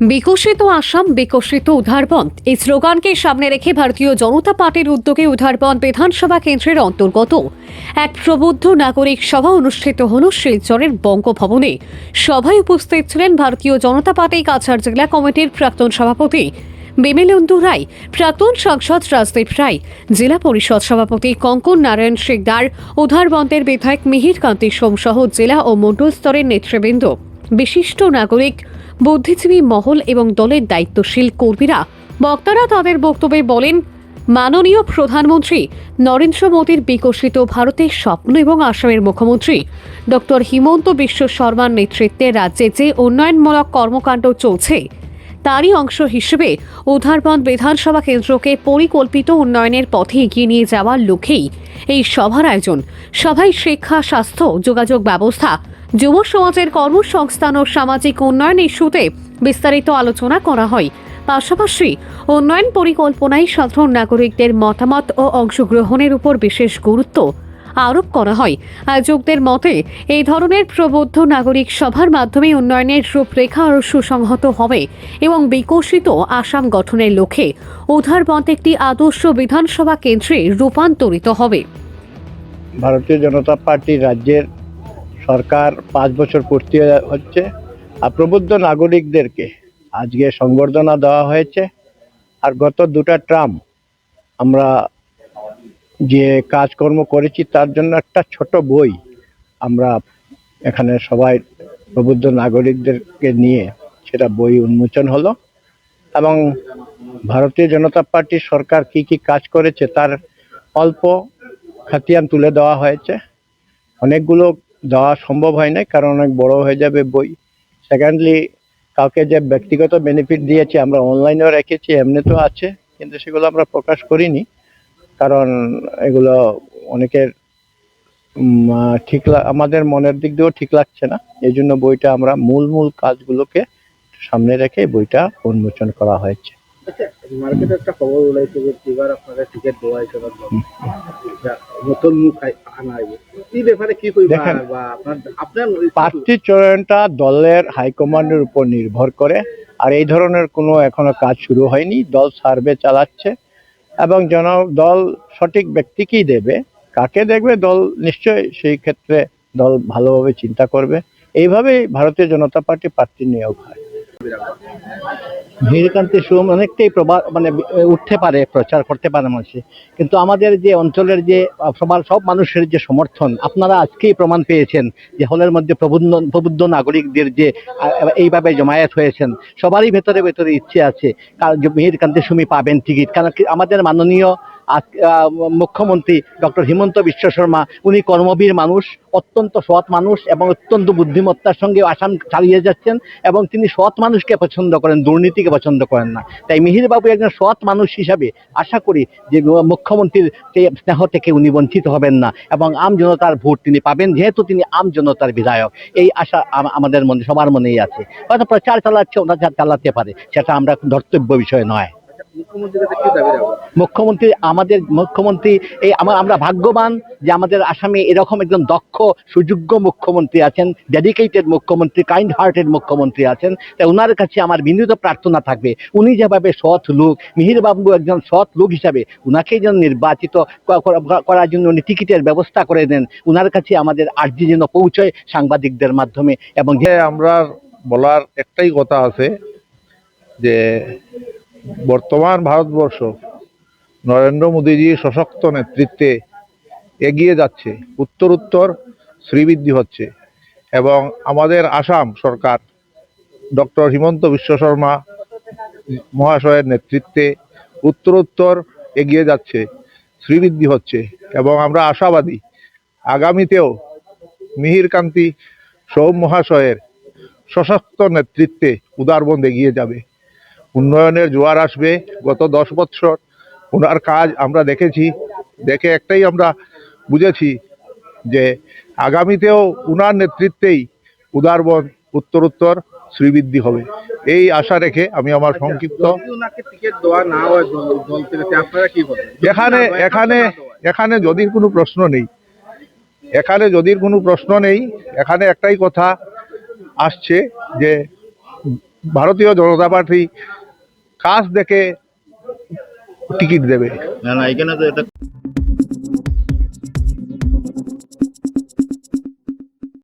বিকশিত আসাম বিকশিত উধারবন্দ এই স্লোগানকে সামনে রেখে ভারতীয় জনতা পার্টির উদ্যোগে উধারবন্দ বিধানসভা কেন্দ্রের অন্তর্গত এক প্রবুদ্ধ নাগরিক সভা অনুষ্ঠিত হল শিলচরের বঙ্গভবনে। সভায় উপস্থিত ছিলেন ভারতীয় জনতা পার্টি কাছাড় জেলা কমিটির প্রাক্তন সভাপতি বিমলেন্দু রায়, প্রাক্তন সাংসদ রাজদীপ রায়, জেলা পরিষদ সভাপতি কঙ্কন নারায়ণ শিকদার, উধারবন্দের বিধায়ক মিহির কান্তি সোম সহ জেলা ও মণ্ডল স্তরের নেতৃবৃন্দ, বিশিষ্ট নাগরিক, বুদ্ধিজীবী মহল এবং দলের দায়িত্বশীল কর্মীরা। বক্তারা তাদের বক্তব্যে বলেন, মাননীয় প্রধানমন্ত্রী নরেন্দ্র মোদীর বিকশিত ভারতের স্বপ্ন এবং আসামের মুখ্যমন্ত্রী ডক্টর হিমন্ত বিশ্ব শর্মার নেতৃত্বে রাজ্যে যে উন্নয়নমূলক কর্মকাণ্ড চলছে তারই অংশ হিসেবে উধারবন্দ বিধানসভা কেন্দ্রকে পরিকল্পিত উন্নয়নের পথে এগিয়ে নিয়ে যাওয়ার লক্ষ্যেই এই সভার আয়োজন। সভায় শিক্ষা, স্বাস্থ্য, যোগাযোগ ব্যবস্থা, যুব সমাজের কর্মসংস্থান ও সামাজিক উন্নয়ন ইস্যুতে বিস্তারিত আলোচনা করা হয়। পাশাপাশি উন্নয়ন পরিকল্পনায় সাধারণ নাগরিকদের মতামত ও অংশগ্রহণের উপর বিশেষ গুরুত্ব আরোপ করা হয়। আয়োজকদের মতে এই ধরনের প্রবুদ্ধ নাগরিক সভার মাধ্যমে উন্নয়নের রূপরেখা আরও সুসংহত হবে এবং বিকশিত আসাম গঠনের লক্ষ্যে উধারবন্দ একটি আদর্শ বিধানসভা কেন্দ্রে রূপান্তরিত হবে। ভারতীয় জনতা পার্টি রাজ্যের সরকার 5 বছর পূর্তি হচ্ছে, আর প্রবুদ্ধ নাগরিকদেরকে আজকে সংবর্ধনা দেওয়া হয়েছে। আর গত 2টা ট্রাম আমরা যে কাজকর্ম করেছি তার জন্য একটা ছোট বই আমরা এখানে সবাই প্রবুদ্ধ নাগরিকদেরকে নিয়ে সেটা বই উন্মোচন হলো এবং ভারতীয় জনতা পার্টির সরকার কি কি কাজ করেছে তার অল্প খতিয়ান তুলে দেওয়া হয়েছে। অনেকগুলো দেওয়া সম্ভব হয় না, কারণ অনেক বড় হয়ে যাবে বই। সেকেন্ডলি, কাউকে যে ব্যক্তিগত বেনিফিট দিয়েছে আমরা অনলাইনেও রেখেছি, এমনিতেও আছে, কিন্তু সেগুলো আমরা প্রকাশ করিনি, কারণ এগুলো অনেকের আমাদের মনের দিক দিয়েও ঠিক লাগছে না। এই জন্য বইটা আমরা মূল কাজগুলোকে সামনে রেখে বইটা উন্মোচন করা হয়েছে। মার্কেটে একটা খবর উলাইছে যে এবার আপনাদের টিকিট দেওয়া হয়েছে নতুন মুখ আনা এই ব্যাপারে কি কইবা? বা আপনার প্রার্থী চয়নটা দলের হাইকমান্ডের উপর নির্ভর করে, আর এই ধরনের কোনো এখনো কাজ শুরু হয়নি। দল সার্ভে চালাচ্ছে এবং দল সঠিক ব্যক্তিকেই দেবে। কাকে দেখবে দল নিশ্চয়ই সেই ক্ষেত্রে দল ভালোভাবে চিন্তা করবে। এইভাবেই ভারতীয় জনতা পার্টি প্রার্থী নিয়োগ হয়। মিহিরকান্তি সোম অনেকটাই উঠতে পারে, প্রচার করতে পারে মানুষে, কিন্তু আমাদের যে অঞ্চলের যে সব মানুষের যে সমর্থন আপনারা আজকেই প্রমাণ পেয়েছেন যে হলের মধ্যে প্রবুদ্ধ নাগরিকদের যে এইভাবে জমায়েত হয়েছেন, সবারই ভেতরে ইচ্ছে আছে কারণ মিহিরকান্তি সোমই পাবেন টিকিট। কারণ আমাদের মাননীয় মুখ্যমন্ত্রী ডক্টর হিমন্ত বিশ্ব শর্মা উনি কর্মবীর মানুষ, অত্যন্ত সৎ মানুষ এবং অত্যন্ত বুদ্ধিমত্তার সঙ্গে আসাম চালিয়ে যাচ্ছেন এবং তিনি সৎ মানুষকে পছন্দ করেন, দুর্নীতিকে পছন্দ করেন না। তাই মিহির বাবু একজন সৎ মানুষ হিসাবে আশা করি যে মুখ্যমন্ত্রীর স্নেহ থেকে উনি বঞ্চিত হবেন না এবং আম জনতার ভোট তিনি পাবেন, যেহেতু তিনি আম জনতার বিধায়ক। এই আশা আমাদের মনে, সবার মনেই আছে। হয়তো প্রচার চালাচ্ছে, ওনারা চালাতে পারে, সেটা আমরা ধর্তব্য বিষয় নয়। আমাদের মুখ্যমন্ত্রী আমরা ভাগ্যবান যে আমাদের আসামে এরকম একজন দক্ষ সুযোগ্য মুখ্যমন্ত্রী আছেন, ডেডিকেটেড মুখ্যমন্ত্রী, কাইন্ড হার্টেড মুখ্যমন্ত্রী আছেন। তাই ওনার কাছে আমার বিনীত প্রার্থনা থাকবে, উনি যেভাবে সৎ লোক, মিহির বাবু একজন সৎ লোক হিসাবে উনাকে যেন নির্বাচিত করার জন্য উনি টিকিটের ব্যবস্থা করে দেন। ওনার কাছে আমাদের আর্জি যেন পৌঁছয় সাংবাদিকদের মাধ্যমে। এবং আমরা বলার একটাই কথা আছে যে বর্তমান ভারতবর্ষ নরেন্দ্র মোদীজির সশক্ত নেতৃত্বে এগিয়ে যাচ্ছে, উত্তর শ্রীবৃদ্ধি হচ্ছে এবং আমাদের আসাম সরকার ডক্টর হিমন্ত বিশ্ব শর্মা মহাশয়ের নেতৃত্বে উত্তর এগিয়ে যাচ্ছে, শ্রীবৃদ্ধি হচ্ছে এবং আমরা আশাবাদী আগামীতেও মিহিরকান্তি সোম মহাশয়ের সশক্ত নেতৃত্বে উদারবন্দ এগিয়ে যাবে, উন্নয়নের জোয়ার আসবে। গত 10 বছর ওনার কাজ আমরা দেখেছি, দেখে একটাই আমরা বুঝেছি যে আগামীতেও উনার নেতৃত্বেই উদারবন্দ উত্তর শ্রীবৃদ্ধি হবে। এই আশা রেখে আমি আমার সংক্ষিপ্ত এখানে যদির কোনো প্রশ্ন নেই, এখানে একটাই কথা আসছে যে ভারতীয় জনতা পার্টি কাজ দেখে টিকিট দেবে। না না এখানে তো এটা